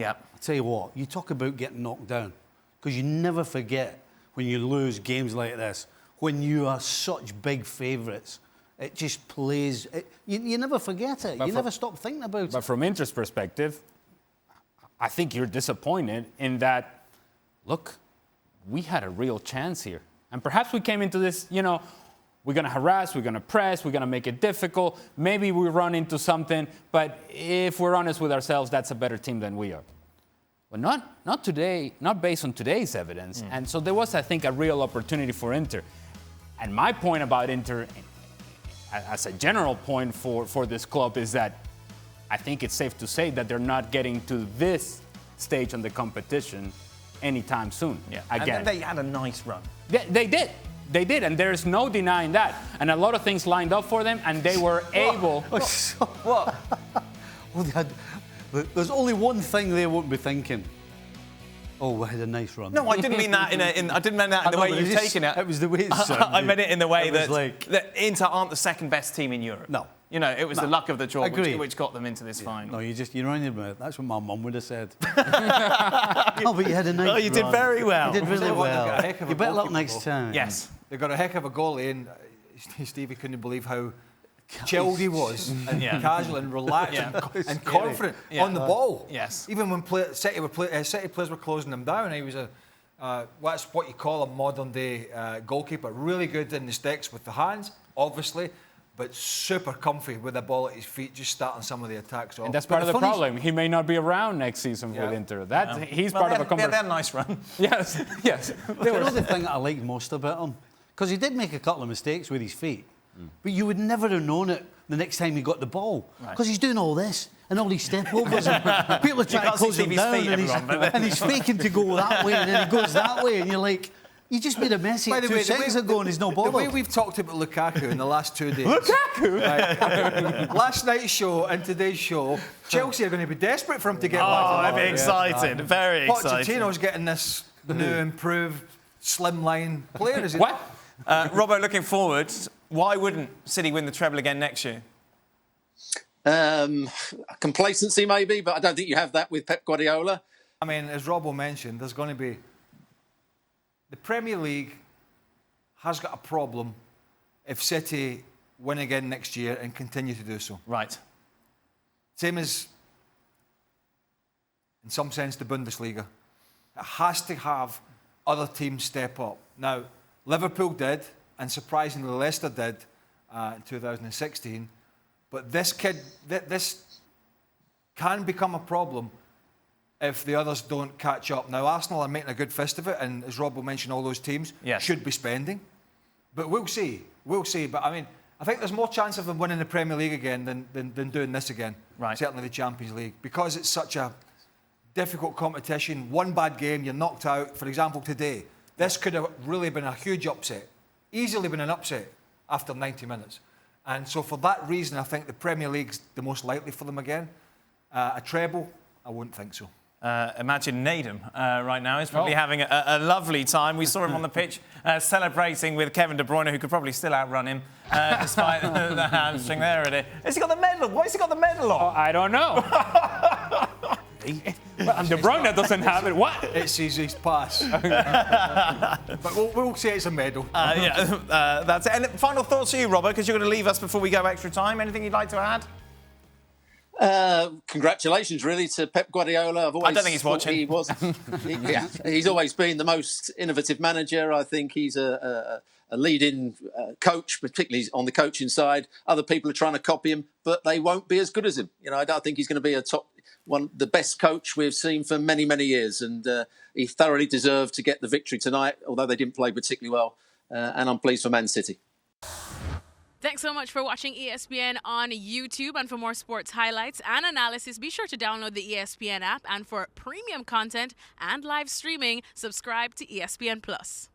Yeah. I tell you what, you talk about getting knocked down, because you never forget when you lose games like this, when you are such big favourites. It just plays. You never forget it. You never stop thinking about it. But from Inter's perspective, I think you're disappointed in that, look, we had a real chance here. And perhaps we came into this, you know, we're going to harass, we're going to press, we're going to make it difficult. Maybe we run into something. But if we're honest with ourselves, that's a better team than we are. But not today, not based on today's evidence. And so there was, I think, a real opportunity for Inter. And my point about Inter, as a general point for this club, is that I think it's safe to say that they're not getting to this stage in the competition anytime soon. Yeah. Again. And then they had a nice run. They did. They did, and there's no denying that. And a lot of things lined up for them, and they were able... What? Well, there's only one thing they won't be thinking. Oh, we had a nice run. No, I didn't mean that in the way you've taken it. It was the way it sounded. I meant it in the way that, like, that Inter aren't the second best team in Europe. No. You know, it was the luck of the draw which got them into this final. No, you reminded me. That's what my mum would have said. No, but you had a nice run. You did very well. You did really well. Got a heck of a You better luck goalkeeper, next time. Yes. They got a heck of a goalie, and Stevie couldn't believe how chilled he was, and casual and relaxed and confident on the ball. Yes. Even when City players were closing him down, he was that's what you call a modern day goalkeeper. Really good in the sticks with the hands, obviously, but super comfy with the ball at his feet, just starting some of the attacks off. And that's part of the problem. He may not be around next season with Inter. He's part of a they had a nice run. Yes. You know the thing that I liked most about him? Because he did make a couple of mistakes with his feet. But you would never have known it the next time he got the ball. Because he's doing all this and all these step overs. And people are trying to close him down and he's faking to go that way and then he goes that way. And you're like, you just made a mess 2 seconds ago and he's no bothered. The way we've talked about Lukaku in the last 2 days. Lukaku? Right, last night's show and today's show, Chelsea are going to be desperate for him to get back. I'd be excited. Very excited. Pochettino's getting this new, improved, slimline player. Is it? What? Robbo, looking forward, why wouldn't City win the treble again next year? Complacency, maybe, but I don't think you have that with Pep Guardiola. I mean, as Robbo mentioned, there's going to be... The Premier League has got a problem if City win again next year and continue to do so. Right. Same as, in some sense, the Bundesliga. It has to have other teams step up. Now, Liverpool did, and surprisingly Leicester did in 2016. But this can become a problem if the others don't catch up. Now, Arsenal are making a good fist of it, and as Robbo mentioned, all those teams should be spending. But we'll see. We'll see. But, I mean, I think there's more chance of them winning the Premier League again than doing this again. Right. Certainly the Champions League. Because it's such a difficult competition. One bad game, you're knocked out. For example, today, this could have really been a huge upset. Easily been an upset after 90 minutes. And so for that reason, I think the Premier League's the most likely for them again. A treble, I wouldn't think so. Imagine Nadem right now is probably having a lovely time. We saw him on the pitch celebrating with Kevin De Bruyne, who could probably still outrun him despite the hamstring there. Has he got the medal? Why has he got the medal on? Oh, I don't know. Well, De Bruyne doesn't have it. What? It's his pass. But we'll say it's a medal. That's it. And final thoughts to you, Robbo, because you're going to leave us before we go extra time. Anything you'd like to add? Congratulations, really, to Pep Guardiola. I don't think he's watching. He's always been the most innovative manager. I think he's a leading coach, particularly on the coaching side. Other people are trying to copy him, but they won't be as good as him. You know, I don't think he's going to be the best coach we've seen for many, many years. And he thoroughly deserved to get the victory tonight, although they didn't play particularly well. And I'm pleased for Man City. Thanks so much for watching ESPN on YouTube. And for more sports highlights and analysis, be sure to download the ESPN app. And for premium content and live streaming, subscribe to ESPN Plus.